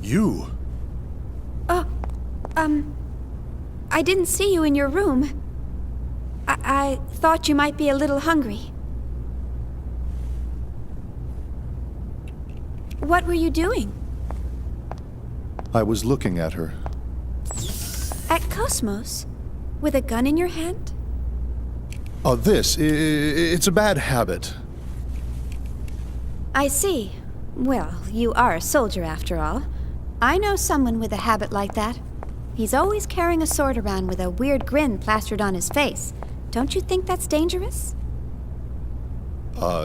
You? Oh, I didn't see you in your room. I thought you might be a little hungry. What were you doing? I was looking at her. At Cosmos? With a gun in your hand? Oh, it's a bad habit. I see. Well, you are a soldier after all. I know someone with a habit like that. He's always carrying a sword around with a weird grin plastered on his face. Don't you think that's dangerous?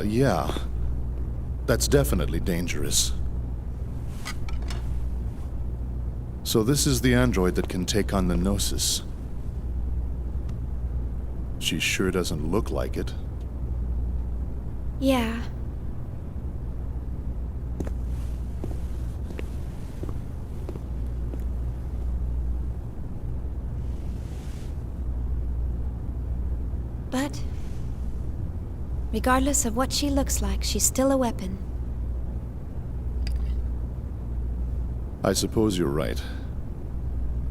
Yeah. That's definitely dangerous. So this is the android that can take on the Gnosis. She sure doesn't look like it. Yeah. But regardless of what she looks like, she's still a weapon. I suppose you're right.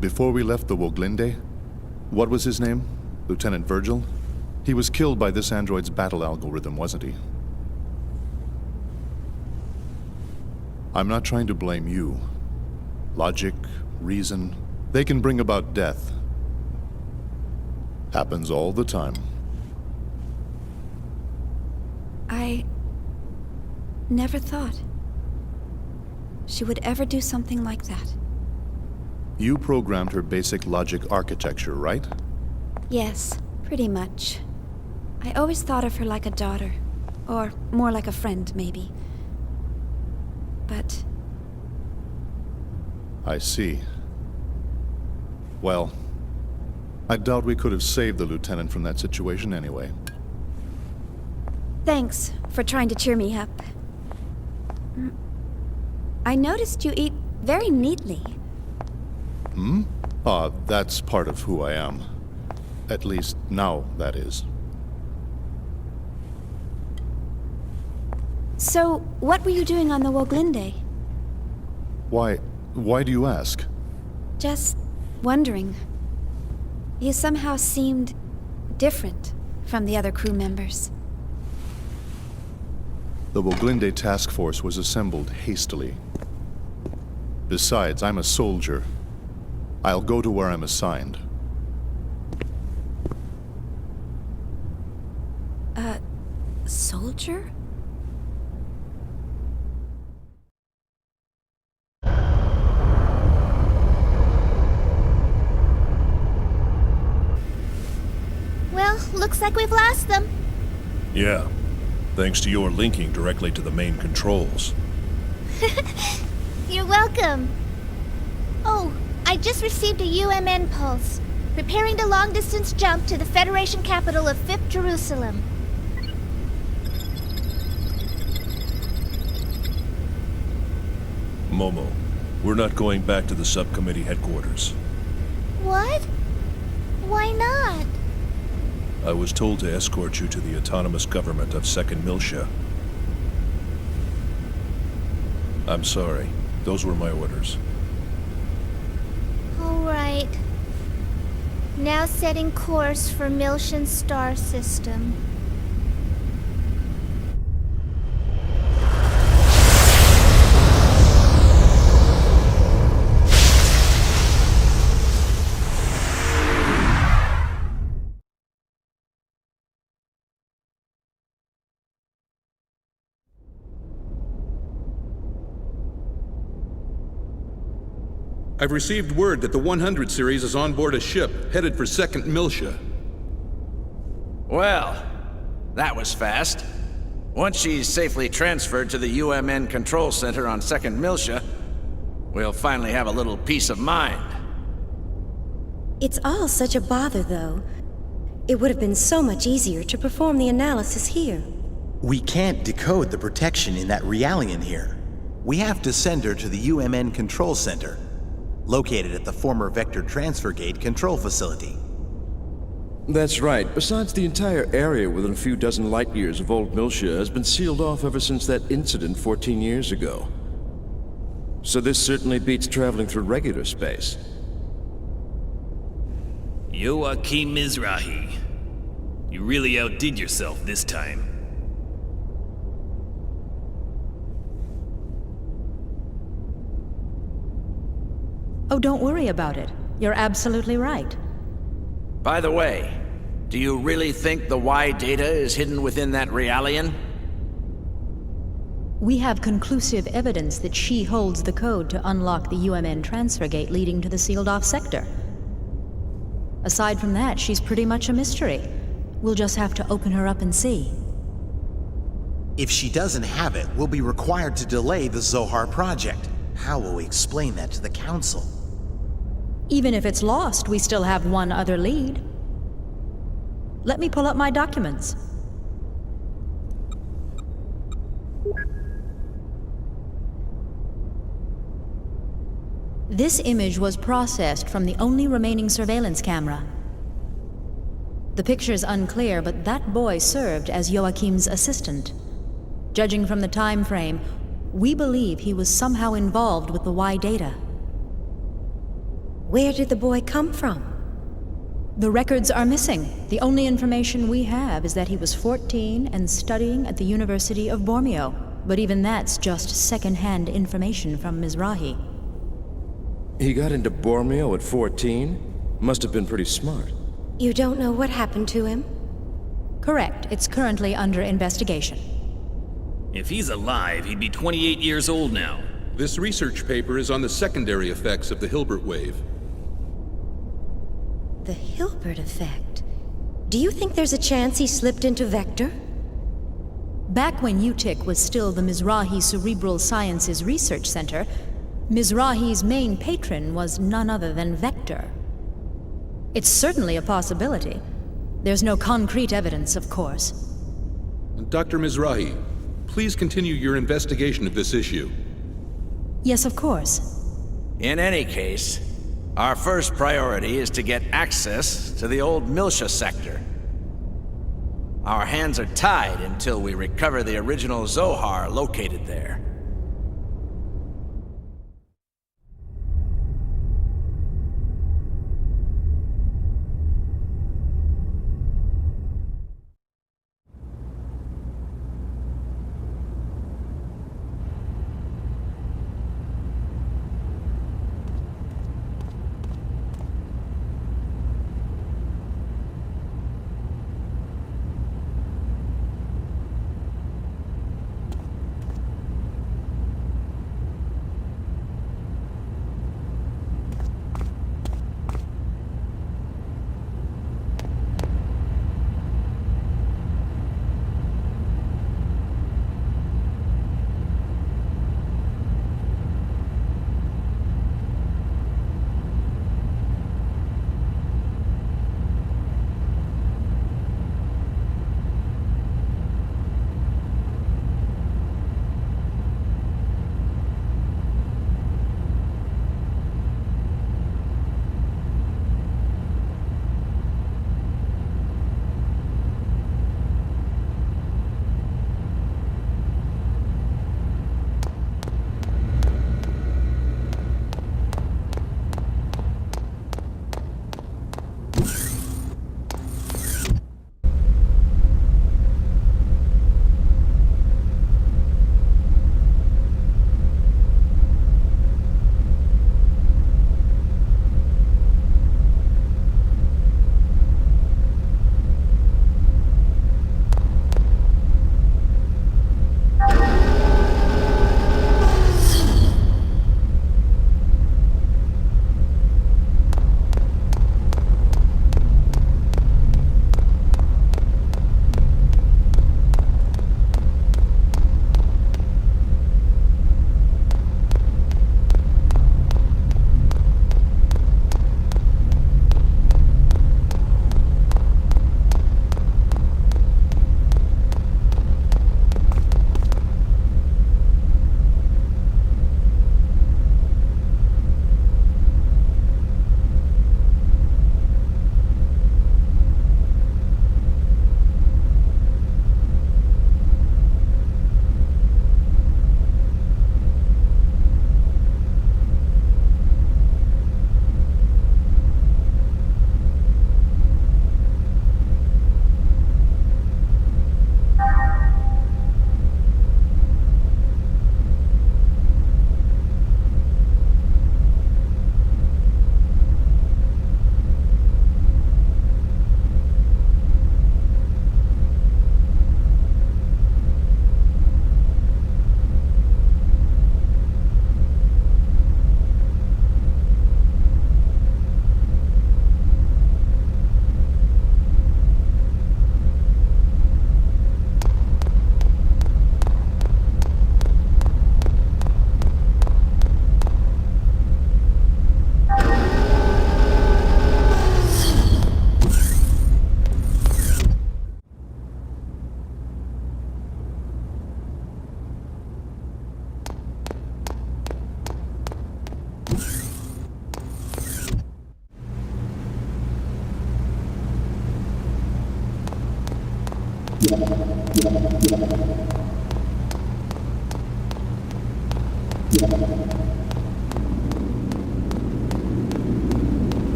Before we left the Woglinde, what was his name? Lieutenant Virgil? He was killed by this android's battle algorithm, wasn't he? I'm not trying to blame you. Logic, reason, they can bring about death. Happens all the time. I never thought she would ever do something like that. You programmed her basic logic architecture, right? Yes, pretty much. I always thought of her like a daughter. Or more like a friend, maybe. But I see. Well, I doubt we could have saved the lieutenant from that situation anyway. thanks for trying to cheer me up. I noticed you eat very neatly. That's part of who I am. At least now, that is. So, what were you doing on the Woglinde? Why do you ask? Just wondering. You somehow seemed different from the other crew members. The Woglinde task force was assembled hastily. Besides, I'm a soldier. I'll go to where I'm assigned. Soldier? Well, looks like we've lost them. Yeah, thanks to your linking directly to the main controls. You're welcome. Oh, I just received a UMN pulse. Preparing to long-distance jump to the Federation capital of 5th Jerusalem. Momo, we're not going back to the subcommittee headquarters. What? Why not? I was told to escort you to the autonomous government of 2nd Miltia. I'm sorry. Those were my orders. All right. Now setting course for Miltian star system. I've received word that the 100 series is on board a ship headed for 2nd Miltia. Well, that was fast. Once she's safely transferred to the UMN control center on 2nd Miltia, we'll finally have a little peace of mind. It's all such a bother, though. It would have been so much easier to perform the analysis here. We can't decode the protection in that Realian here. We have to send her to the UMN control center, located at the former Vector Transfer Gate control facility. That's right. Besides, the entire area within a few dozen light years of Old Miltia has been sealed off ever since that incident 14 years ago. So this certainly beats traveling through regular space. Joachim Mizrahi. You really outdid yourself this time. Oh, don't worry about it. You're absolutely right. By the way, do you really think the Y data is hidden within that Realian? We have conclusive evidence that she holds the code to unlock the UMN transfer gate leading to the sealed-off sector. Aside from that, she's pretty much a mystery. We'll just have to open her up and see. If she doesn't have it, we'll be required to delay the Zohar project. How will we explain that to the Council? Even if it's lost, we still have one other lead. Let me pull up my documents. This image was processed from the only remaining surveillance camera. The picture's unclear, but that boy served as Joachim's assistant. Judging from the time frame, we believe he was somehow involved with the Y data. Where did the boy come from? The records are missing. The only information we have is that he was 14 and studying at the University of Bormio. But even that's just second-hand information from Mizrahi. He got into Bormio at 14? Must have been pretty smart. You don't know what happened to him? Correct. It's currently under investigation. If he's alive, he'd be 28 years old now. This research paper is on the secondary effects of the Hilbert wave. The Hilbert effect? Do you think there's a chance he slipped into Vector? Back when UTIC was still the Mizrahi Cerebral Sciences Research Center, Mizrahi's main patron was none other than Vector. It's certainly a possibility. There's no concrete evidence, of course. Dr. Mizrahi, please continue your investigation of this issue. Yes, of course. In any case, our first priority is to get access to the old Miltia sector. Our hands are tied until we recover the original Zohar located there.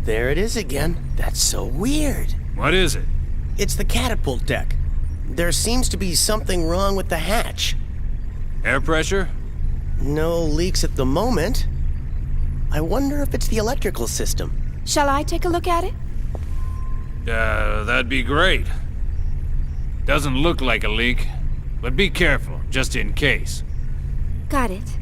There it is again. That's so weird. What is it? It's the catapult deck. There seems to be something wrong with the hatch. Air pressure? No leaks at the moment. I wonder if it's the electrical system. Shall I take a look at it? That'd be great. Doesn't look like a leak, but be careful, just in case. Got it.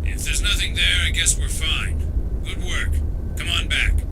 If there's nothing there, I guess we're fine. Good work. Come on back.